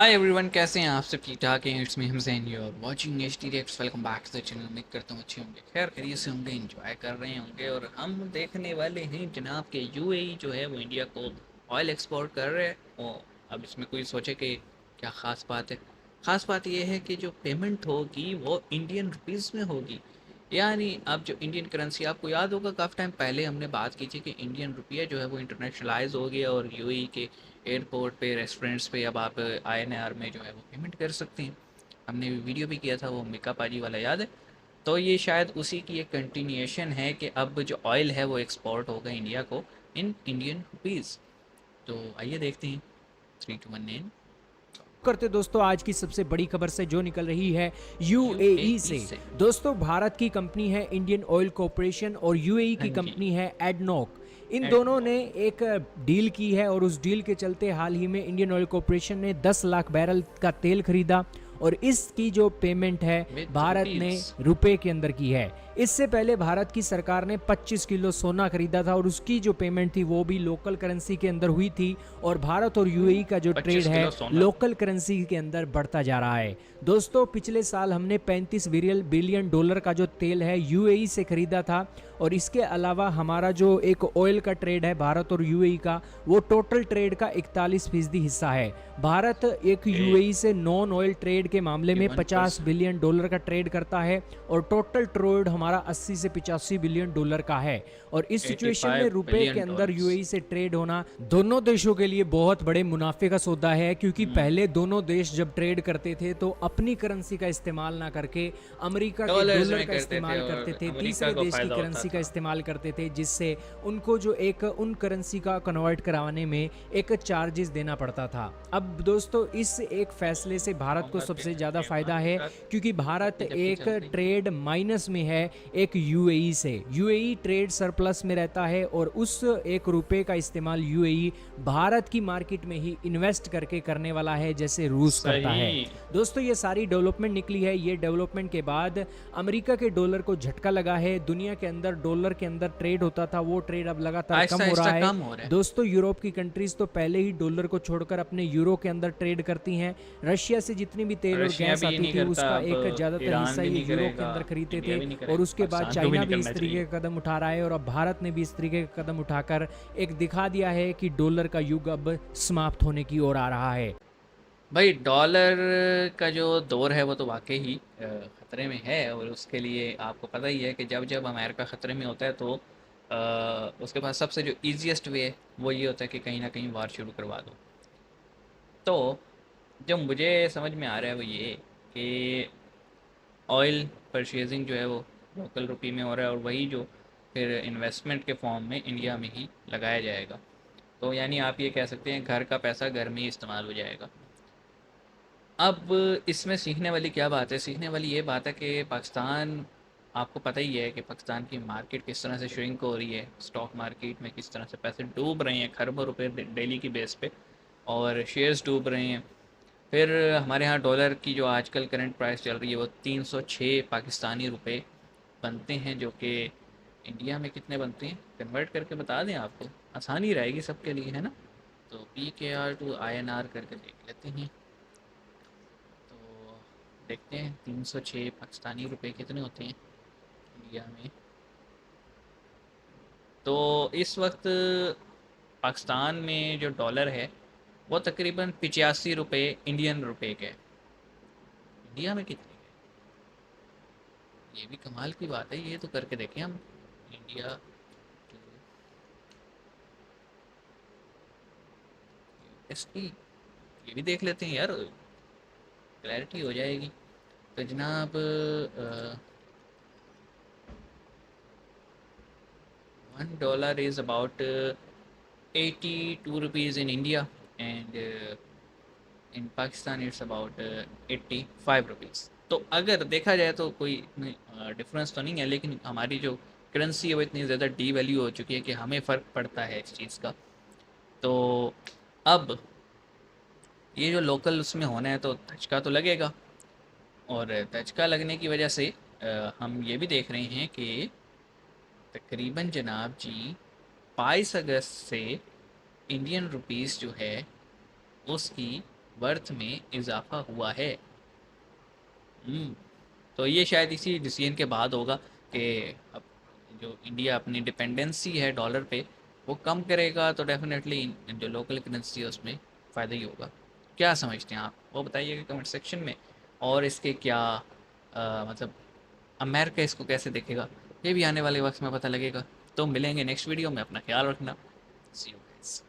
Hi everyone, कैसे हैं आप सब? ठीक ठाक हैं? It's me Hamsain, you are watching H T reacts. Welcome back to the channel. उम्मीद करता हूँ अच्छे होंगे, खैर खैरियत से होंगे, एंजॉय कर रहे होंगे। और हम देखने वाले हैं जनाब के यूएई जो है वो इंडिया को ऑयल एक्सपोर्ट कर रहे हैं। और अब इसमें कोई सोचे कि क्या ख़ास बात है। ख़ास बात यह है कि जो पेमेंट होगी वो इंडियन रुपीज़ में होगी। यानी अब जो इंडियन करेंसी, आपको याद होगा काफ़ी टाइम पहले हमने बात की थी कि इंडियन रुपया जो है वो इंटरनेशनलाइज हो गया और यूएई के एयरपोर्ट पे, रेस्टोरेंट्स पे अब आप आईएनआर में जो है वो पेमेंट कर सकते हैं। हमने वीडियो भी किया था, वो मिका पाजी वाला याद है? तो ये शायद उसी की एक कंटिन्यूएशन है कि अब जो ऑयल है वो एक्सपोर्ट होगा इंडिया को इन इंडियन रुपीज़। तो आइए देखते हैं। 3 2 1 करते दोस्तों आज की सबसे बड़ी खबर से जो निकल रही है यूएई यूएई से। से। दोस्तों भारत की कंपनी है इंडियन ऑयल कॉरपोरेशन और यूएई हाँ की जी। कंपनी है एडनॉक। इन दोनों एडनो। ने एक डील की है और उस डील के चलते हाल ही में इंडियन ऑयल कॉरपोरेशन ने 10 लाख बैरल का तेल खरीदा और इसकी जो पेमेंट है विद भारत ने रुपीज़। रुपए के अंदर की है। इससे पहले भारत की सरकार ने 25 किलो सोना खरीदा था और उसकी जो पेमेंट थी वो भी लोकल करेंसी के अंदर हुई थी। और भारत और यूएई का जो ट्रेड 25 है किलो सोना। लोकल करेंसी के अंदर बढ़ता जा रहा है। दोस्तों पिछले साल हमने 35 बिलियन डॉलर का जो तेल है यूएई से खरीदा था। और इसके अलावा हमारा जो एक ऑयल का ट्रेड है भारत और यूएई का, वो टोटल ट्रेड का 41% हिस्सा है। भारत एक यूएई से नॉन ऑयल ट्रेड के मामले में 50 1%। बिलियन डॉलर का ट्रेड करता है और टोटल ट्रेड हमारा 80 से 85 बिलियन डॉलर का है। और इस सिचुएशन में 85 रुपए के बिलियन अंदर डॉलर्स। यूएई से ट्रेड होना दोनों देशों के लिए बहुत बड़े मुनाफे का सौदा है, क्योंकि पहले दोनों देश जब ट्रेड करते थे तो अपनी करेंसी का इस्तेमाल ना करके अमेरिका के डॉलर्स डॉलर में का करते थे इस्तेमाल करते और थे, अमेरिका तीसरे को देश की फ़ायदा होता करेंसी का था। इस्तेमाल करते थे, जिससे उनको जो एक उन करेंसी का कन्वर्ट कराने में एक चार्जेस देना पड़ता था। अब दोस्तों इस एक फैसले से भारत को कहूँगा कि सबसे ज़्यादा फायदा हमारे है, साथ क्योंकि भारत झपकी झपकी एक चल रही है। ट्रेड माइनस में है एक यूएई से। यूएई ट्रेड सरप्लस में रहता है और उस एक रुपए का इस्तेमाल यूएई भारत की मार्केट में ही इन्वेस्ट करके करने वाला है, जैसे रूस करता है। सही। दोस्तों ये सारी डेवलपमेंट निकली है। ये डेवलपमेंट के बाद अमेरिका के डॉलर को झटका लगा है। दुनिया के अंदर डॉलर के अंदर ट्रेड होता था, वो ट्रेड अब लगातार कम आहिस्ता हो रहा आहिस्ता है। कम हो रहा है। दोस्तों यूरोप की कंट्रीज तो पहले ही डॉलर को छोड़कर अपने यूरो के अंदर ट्रेड करती हैं। रशिया से जितनी भी तेल और रशिया गैस भी ये आती नहीं थी करता, उसका अब एक ज़्यादातर ईरान हिस्सा भी ये नहीं यूरो के करेगा, अंदर खरीदते इंडिया थे। भी नहीं और करेगा, उसके बाद पाकिस्तान को भी चाइना नहीं भी इस करना तरीके चाहिए। का कदम उठा रहा है और अब भारत ने भी इस तरीके का कदम उठाकर एक दिखा दिया है कि डॉलर का युग अब समाप्त होने की ओर आ रहा है। भाई डॉलर का जो दौर है वो तो वाकई ही ख़तरे में है। और उसके लिए आपको पता ही है कि जब जब अमेरिका ख़तरे में होता है तो उसके पास सबसे जो ईजीएस्ट वे है वो ये होता है कि कहीं ना कहीं वार शुरू करवा दो। तो जो मुझे समझ में आ रहा है वो ये कि ऑयल परचेजिंग जो है वो लोकल रुपी में हो रहा है और वही जो फिर इन्वेस्टमेंट के फॉर्म में इंडिया में ही लगाया जाएगा। तो यानी आप ये कह सकते हैं घर का पैसा घर में ही इस्तेमाल हो जाएगा। अब इसमें सीखने वाली क्या बात है? सीखने वाली ये बात है कि पाकिस्तान, आपको पता ही है कि पाकिस्तान की मार्केट किस तरह से श्रिंक हो रही है। स्टॉक मार्केट में किस तरह से पैसे डूब रहे हैं, खरबों रुपए डेली की बेस पे, और शेयर्स डूब रहे हैं। फिर हमारे यहाँ डॉलर की जो आजकल करंट प्राइस चल रही है वो 306 पाकिस्तानी रुपए बनते हैं, जो कि इंडिया में कितने बनते हैं कन्वर्ट करके बता दें आपको, आसानी रहेगी सबके लिए, है ना? तो PKR टू INR करके देख लेते हैं। तो देखते हैं 306 पाकिस्तानी रुपए कितने होते हैं इंडिया में। तो इस वक्त पाकिस्तान में जो डॉलर है वो तकरीबन 85 रुपये इंडियन रुपए के है। इंडिया में कितने के? ये भी कमाल की बात है, ये तो करके देखें हम। इंडिया टू USD, ये भी देख लेते हैं यार, क्लैरिटी हो जाएगी। तो जनाब $1 is about 82 rupees in India and in Pakistan it's about 85 rupees. तो अगर देखा जाए तो कोई डिफरेंस तो नहीं है, लेकिन हमारी जो करेंसी है वो इतनी ज़्यादा डी वैल्यू हो चुकी है कि हमें फ़र्क पड़ता है इस चीज़ का। तो अब ये जो लोकल उसमें होना है तो धचका तो लगेगा। और धचका लगने की वजह से हम ये भी देख रहे हैं कि तकरीबन जनाब जी 22 अगस्त से इंडियन रुपीस जो है उसकी वर्थ में इजाफा हुआ है। हम्म, तो ये शायद इसी डिसीजन के बाद होगा कि अब जो इंडिया अपनी डिपेंडेंसी है डॉलर पे वो कम करेगा, तो डेफिनेटली जो लोकल करेंसी है उसमें फ़ायदा ही होगा। क्या समझते हैं आप, वो बताइएगा कमेंट सेक्शन में। और इसके क्या मतलब अमेरिका इसको कैसे देखेगा, ये भी आने वाले वक्त में पता लगेगा। तो मिलेंगे नेक्स्ट वीडियो में, अपना ख्याल रखना। सी यू गाइस।